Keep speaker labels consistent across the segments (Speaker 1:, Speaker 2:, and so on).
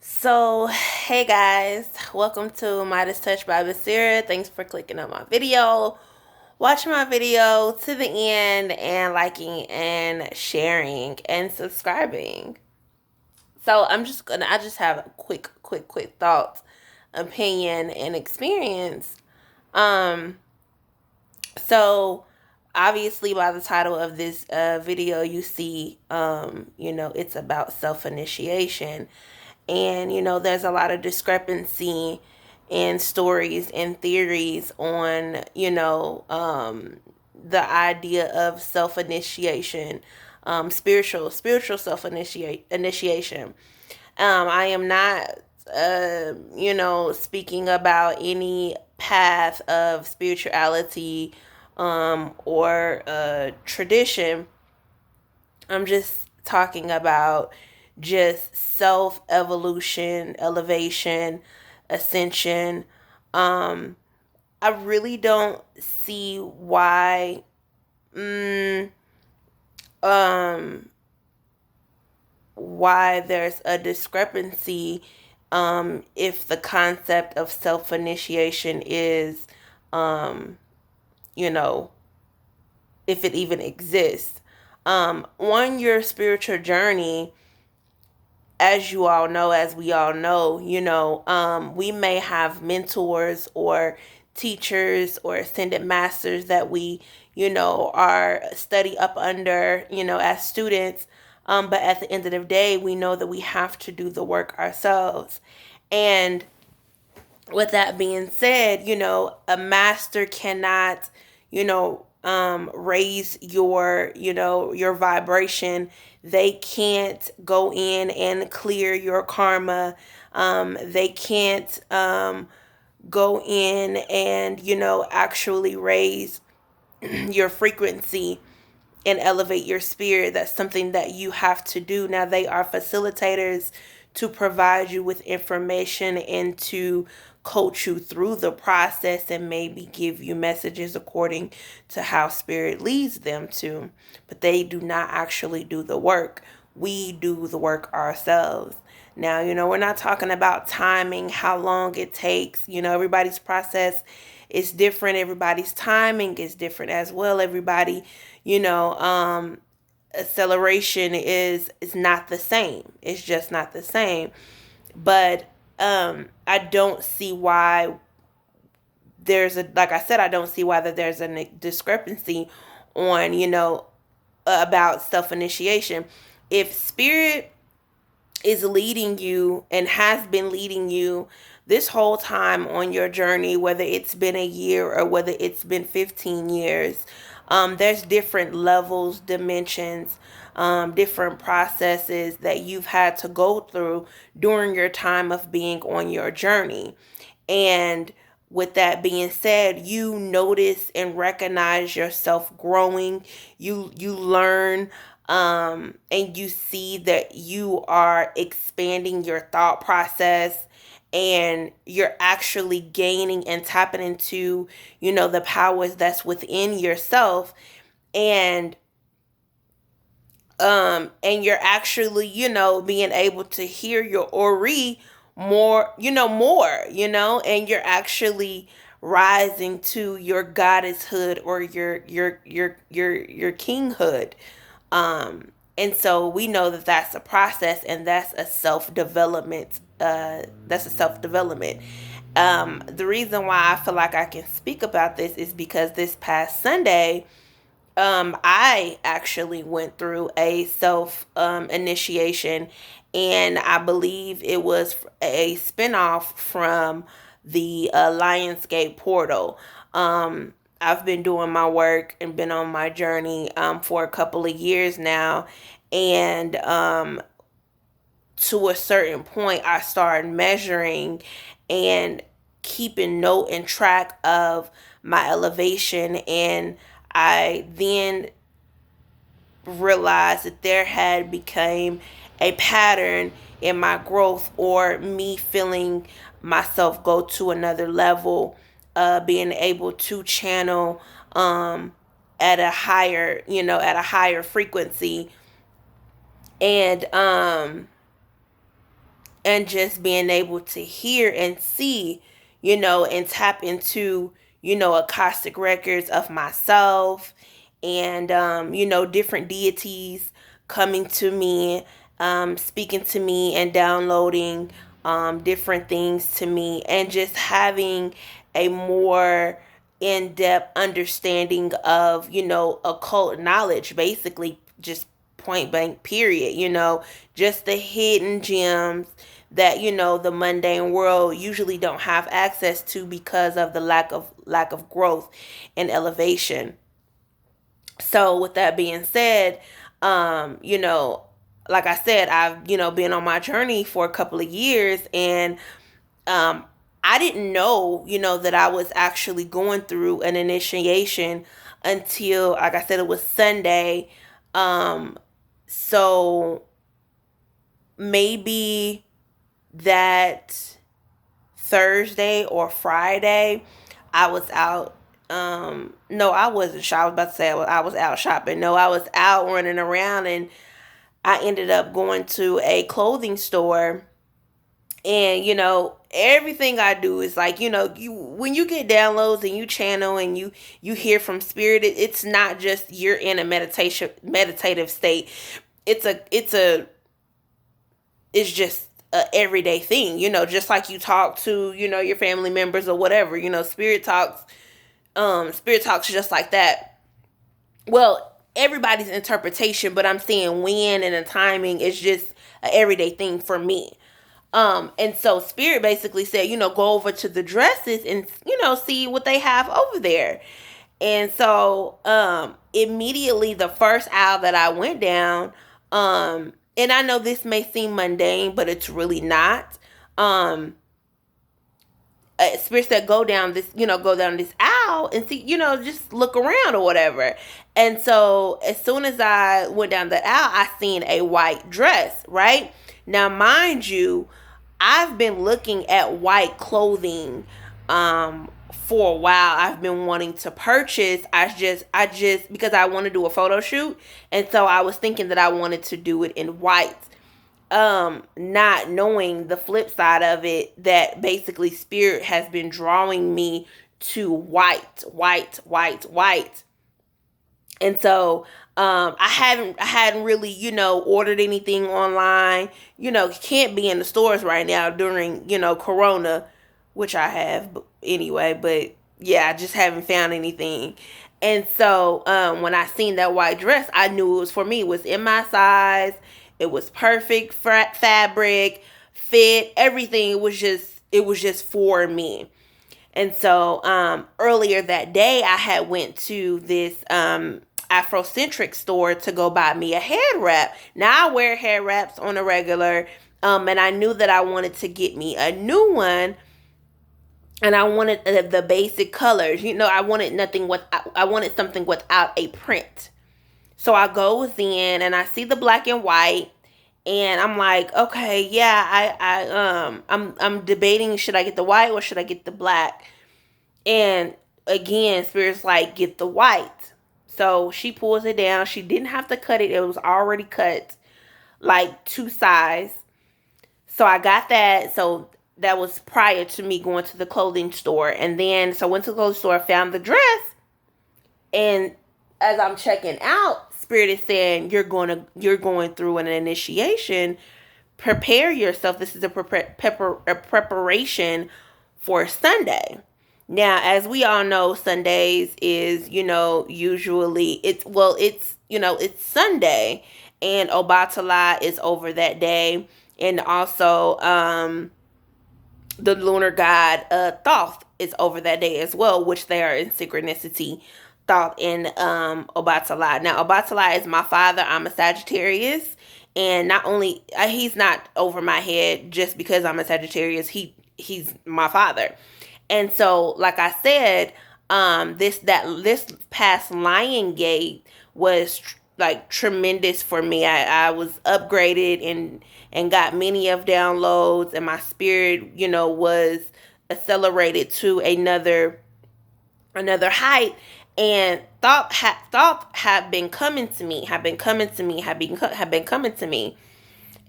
Speaker 1: So, hey guys, welcome to Midastouchbybasira. Thanks for clicking on my video, watching my video to the end, and liking and sharing and subscribing. So, I just have a quick thoughts, opinion, and experience. Um, so obviously by the title of this video, you see, it's about self-initiation. And, there's a lot of discrepancy in stories and theories on, the idea of self initiation, spiritual self initiation. I am not, speaking about any path of spirituality or tradition. I'm just talking about just self evolution, elevation, ascension. Um, I really don't see mm, um, why there's a discrepancy if the concept of self initiation is, um, you know, if it even exists. On your spiritual journey, as we all know, we may have mentors or teachers or ascended masters that we, are study up under, as students. But at the end of the day, we know that we have to do the work ourselves. And with that being said, a master cannot, raise your vibration. They can't go in and clear your karma. They can't go in and, actually raise your frequency and elevate your spirit. That's something that you have to do. Now, they are facilitators to provide you with information and to coach you through the process and maybe give you messages according to how spirit leads them to. But they do not actually do the work. We do the work ourselves. Now, we're not talking about timing, how long it takes. Everybody's process is different. Everybody's timing is different as well. Everybody, acceleration is not the same. It's just not the same. But I don't see why like I said, I don't see why that there's a discrepancy on, about self initiation. If spirit is leading you and has been leading you this whole time on your journey, whether it's been a year or whether it's been 15 years, there's different levels, dimensions, different processes that you've had to go through during your time of being on your journey. And with that being said, you notice and recognize yourself growing. You learn, and you see that you are expanding your thought process, and you're actually gaining and tapping into, the powers that's within yourself. And and you're actually, being able to hear your ori more, and you're actually rising to your goddesshood or your kinghood. And so we know that that's a process, and that's a self-development. The reason why I feel like I can speak about this is because this past Sunday, I actually went through a self initiation, and I believe it was a spinoff from the Lionsgate portal. I've been doing my work and been on my journey for a couple of years now, and to a certain point, I started measuring and keeping note and track of my elevation, and I then realized that there had become a pattern in my growth, or me feeling myself go to another level, being able to channel at a higher frequency. And and just being able to hear and see, and tap into, Akashic records of myself, and, different deities coming to me, speaking to me, and downloading different things to me, and just having a more in-depth understanding of, occult knowledge, basically, just point blank period, just the hidden gems that, the mundane world usually don't have access to because of the lack of growth and elevation. So with that being said, like I said, I've, been on my journey for a couple of years, and um I didn't know, that I was actually going through an initiation until, like I said, it was Sunday. So maybe that Thursday or Friday, I was out. No, I wasn't shopping. I was about to say I was out shopping. No, I was out running around, and I ended up going to a clothing store. And everything I do is like, you when you get downloads and you channel and you hear from spirit, it's not just you're in a meditative state. It's just a everyday thing, just like you talk to, your family members or whatever, spirit talks just like that. Well, everybody's interpretation, but I'm saying when and the timing is just an everyday thing for me. And so spirit basically said, go over to the dresses and, see what they have over there. And so, immediately the first aisle that I went down, and I know this may seem mundane, but it's really not. Spirit said, go down this aisle and see, just look around or whatever. And so as soon as I went down the aisle, I seen a white dress, right? Now, mind you, I've been looking at white clothing for a while. I've been wanting to purchase. I just because I want to do a photo shoot, and so I was thinking that I wanted to do it in white. Not knowing the flip side of it, that basically spirit has been drawing me to white. And so I hadn't really, ordered anything online. Can't be in the stores right now during, Corona, which I have anyway. But yeah, I just haven't found anything. And so when I seen that white dress, I knew it was for me. It was in my size. It was perfect fabric, fit, everything. It was just for me. And so earlier that day, I had went to this Afrocentric store to go buy me a head wrap. Now I wear head wraps on a regular, and I knew that I wanted to get me a new one, and I wanted the basic colors. I wanted something without a print. So I goes in and I see the black and white, and I'm like, okay, yeah, I'm debating, should I get the white or should I get the black? And again, Spirit's like, get the white. So she pulls it down. She didn't have to cut it. It was already cut, like 2 size. So I got that. So that was prior to me going to the clothing store. And then, so I went to the clothing store, found the dress. And as I'm checking out, Spirit is saying, you're going through an initiation. Prepare yourself. This is a preparation for Sunday. Now, as we all know, Sundays is, usually it's Sunday, and Obatala is over that day. And also, the lunar god, Thoth is over that day as well, which they are in synchronicity, Thoth and, Obatala. Now, Obatala is my father. I'm a Sagittarius, and not only, he's not over my head just because I'm a Sagittarius, he's my father. And so, like I said, this past Lion Gate was like tremendous for me. I was upgraded and got many of downloads, and my spirit, was accelerated to another height. And thought have been coming to me,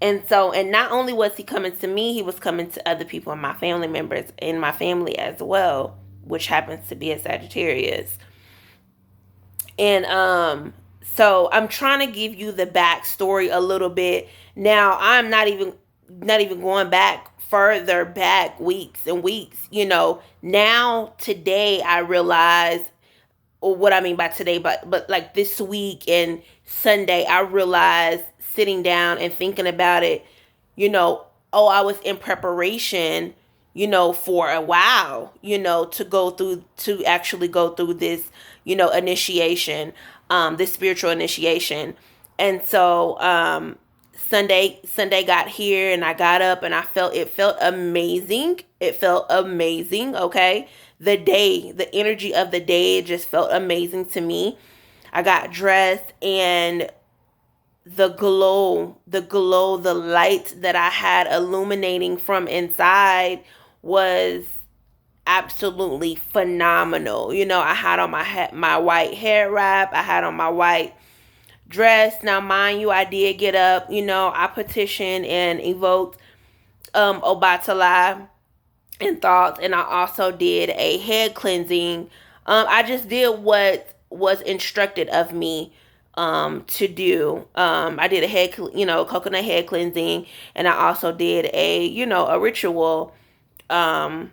Speaker 1: And not only was he coming to me, he was coming to other people in my family members, in my family as well, which happens to be a Sagittarius. And so I'm trying to give you the backstory a little bit. Now I'm not even going back further back weeks and weeks. Now today I realize, or what I mean by today, but like this week and Sunday, I realized, sitting down and thinking about it, I was in preparation, for a while, to actually go through this, initiation, this spiritual initiation. And so, Sunday got here and I got up and it felt amazing. It felt amazing. Okay. The energy of the day, it just felt amazing to me. I got dressed, and the light that I had illuminating from inside was absolutely phenomenal. I had on my white hair wrap. I had on my white dress. Now, mind you, I did get up. I petitioned and evoked Obatala and thoughts, and I also did a head cleansing. I just did what was instructed of me to do. I did a coconut head cleansing, and I also did a ritual that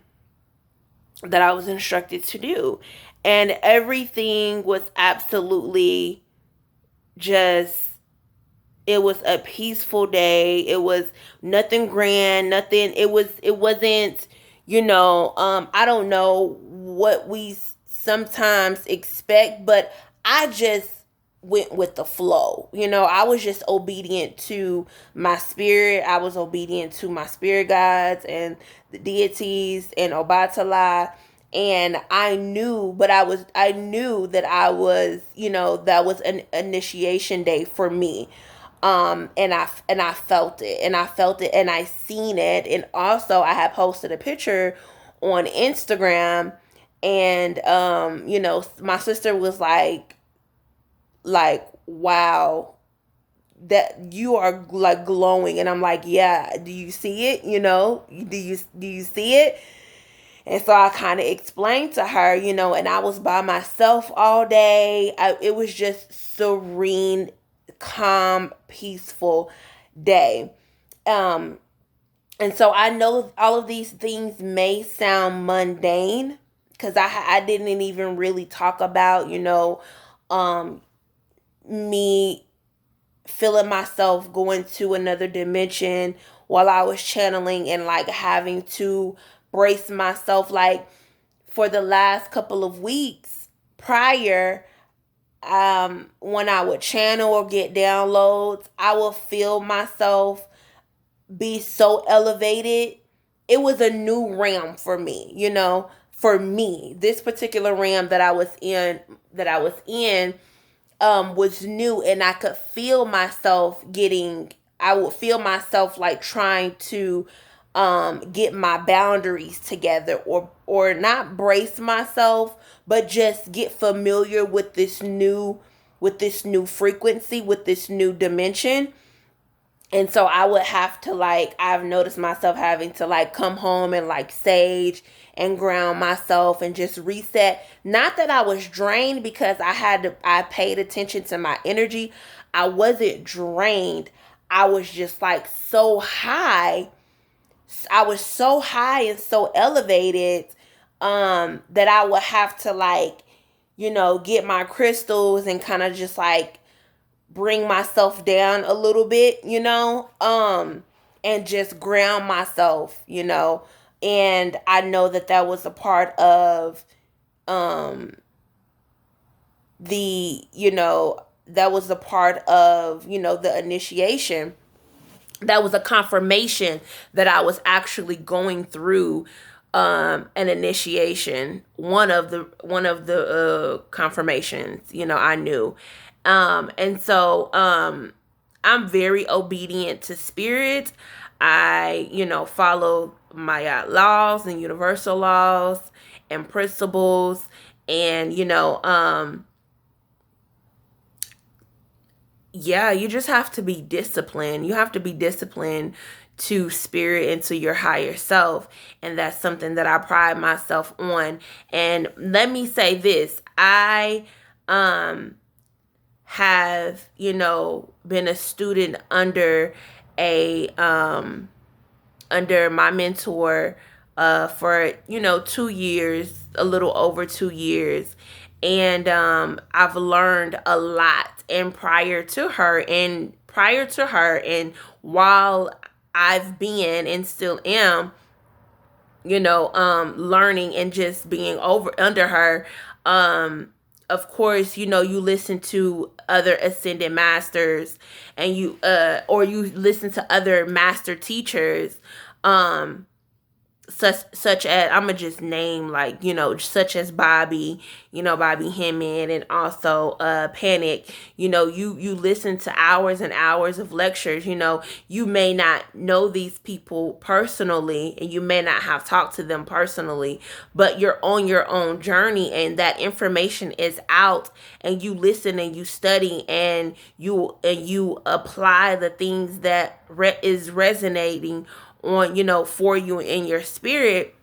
Speaker 1: I was instructed to do. And everything was absolutely just, it was a peaceful day. It was nothing grand, nothing. It wasn't, I don't know what we sometimes expect, but I just went with the flow. I was just obedient to my spirit. I was obedient to my spirit guides and the deities and Obatala. And I knew that I was, that was an initiation day for me. And I felt it, and I seen it. And also I had posted a picture on Instagram, and my sister was like, wow, that you are like glowing. And I'm like, yeah, do you see it? Do you see it? And so I kind of explained to her, and I was by myself all day. It was just serene, calm, peaceful day. And so I know all of these things may sound mundane, because I didn't even really talk about, me feeling myself going to another dimension while I was channeling, and like having to brace myself. Like, for the last couple of weeks prior, when I would channel or get downloads, I would feel myself be so elevated. It was a new realm for me, for me. This particular realm that I was in was new, and I could feel myself I would feel myself like trying to get my boundaries together, or not brace myself, but just get familiar with this new frequency, with this new dimension. And so I would have to, like, I've noticed myself having to like come home and like sage and ground myself and just reset. Not that I was drained, because I paid attention to my energy. I wasn't drained. I was just like so high. I was so high and so elevated that I would have to like, get my crystals and kind of just like bring myself down a little bit, and just ground myself, and I know that was a part of that was a part of, the initiation. That was a confirmation that I was actually going through an initiation. One of the confirmations, I knew. And so I'm very obedient to spirit. I, follow my laws and universal laws and principles, and yeah, you just have to be disciplined. You have to be disciplined to spirit and to your higher self. And that's something that I pride myself on. And let me say this. I um have, been a student a under my mentor for 2 years, a little over 2 years, and I've learned a lot. And prior to her, and while I've been and still am, learning and just being over under her, of course, you listen to other ascended masters, and or you listen to other master teachers, um, such as, I'm gonna just name, like, such as Bobby Hemming, and also Panic. You listen to hours and hours of lectures. You may not know these people personally, and you may not have talked to them personally, but you're on your own journey, and that information is out, and you listen and you study, and you apply the things that is resonating on, for you in your spirit.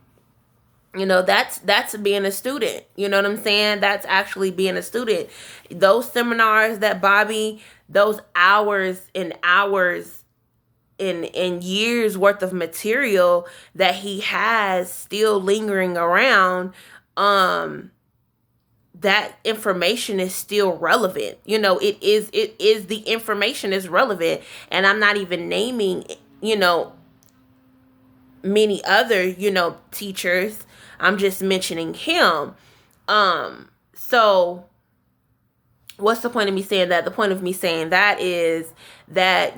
Speaker 1: That's being a student. You know what I'm saying? That's actually being a student. Those seminars that Bobby, those hours and hours in years worth of material that he has still lingering around, that information is still relevant. It is the information is relevant. And I'm not even naming, many other, teachers. I'm just mentioning him. So what's the point of me saying that? The point of me saying that is that,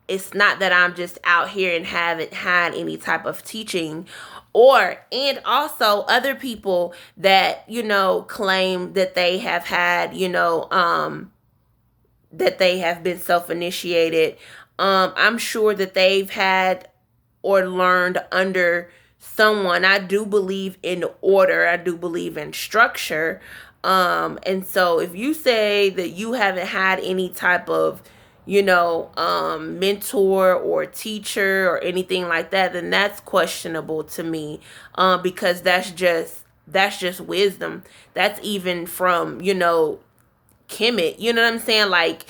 Speaker 1: it's not that I'm just out here and haven't had any type of teaching, and also other people that, claim that they have had, that they have been self-initiated. I'm sure that they've had or learned under someone. I do believe in order. I do believe in structure. And so if you say that you haven't had any type of, mentor or teacher or anything like that, then that's questionable to me. Because that's just wisdom. That's even from, Kemet. You know what I'm saying? Like,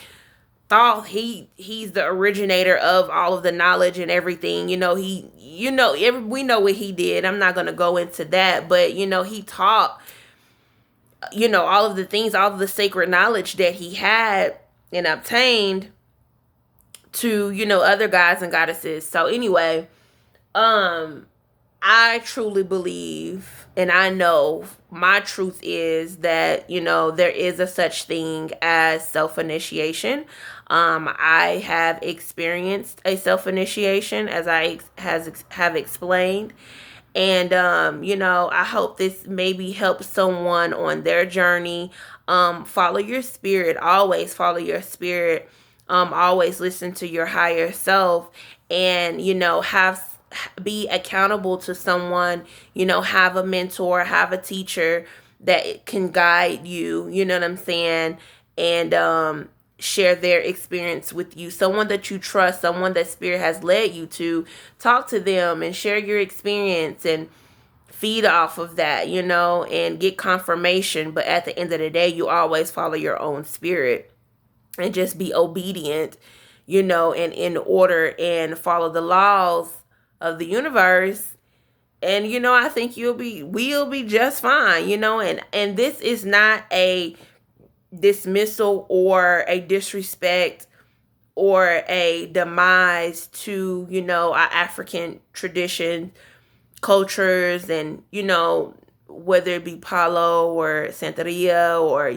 Speaker 1: Thoth, he's the originator of all of the knowledge and everything. We know what he did. I'm not gonna go into that, but he taught, all of the things, all of the sacred knowledge that he had and obtained to, other gods and goddesses. So anyway, I truly believe, and I know my truth is that, there is a such thing as self-initiation. I have experienced a self-initiation, as I have explained. And, I hope this maybe helps someone on their journey. Follow your spirit. Always follow your spirit. Always listen to your higher self, and, be accountable to someone, have a mentor, have a teacher that can guide you, you know what I'm saying? And share their experience with you. Someone that you trust, someone that spirit has led you to. Talk to them and share your experience and feed off of that, and get confirmation. But at the end of the day, you always follow your own spirit and just be obedient, and in order, and follow the laws of the universe. And I think we'll be just fine. And this is not a dismissal or a disrespect or a demise to, our African tradition, cultures, and, whether it be Palo or Santeria or,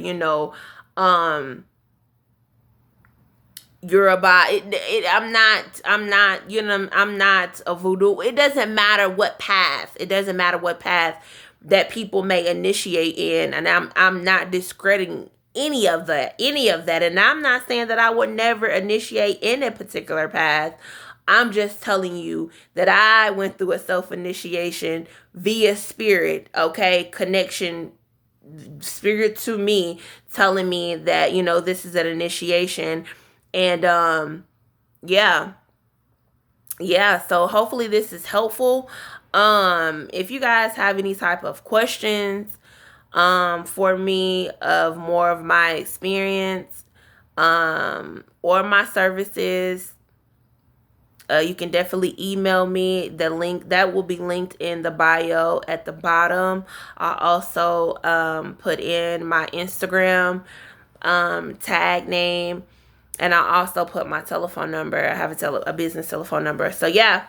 Speaker 1: Yoruba. I'm not, I'm not a voodoo. It doesn't matter what path. It doesn't matter what path that people may initiate in. And I'm not discrediting any of that. And I'm not saying that I would never initiate in a particular path. I'm just telling you that I went through a self-initiation via spirit, okay? Connection, spirit to me, telling me that, this is an initiation. And yeah. Yeah, so hopefully this is helpful. If you guys have any type of questions for me of more of my experience or my services, you can definitely email me. The link that will be linked in the bio at the bottom. I'll also put in my Instagram tag name, and I also put my telephone number. I have a business telephone number. So yeah,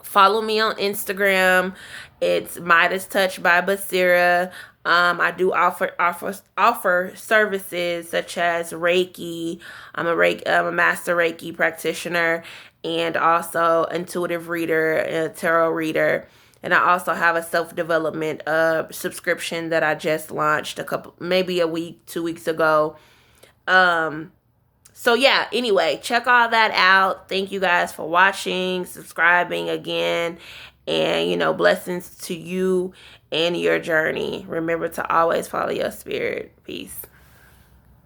Speaker 1: follow me on Instagram. It's Midastouchbybasira. I do offer services such as Reiki. I'm a master Reiki practitioner, and also intuitive reader and tarot reader. And I also have a self-development subscription that I just launched maybe a week, 2 weeks ago. So yeah, anyway, check all that out. Thank you guys for watching, subscribing again, and blessings to you and your journey. Remember to always follow your spirit. Peace.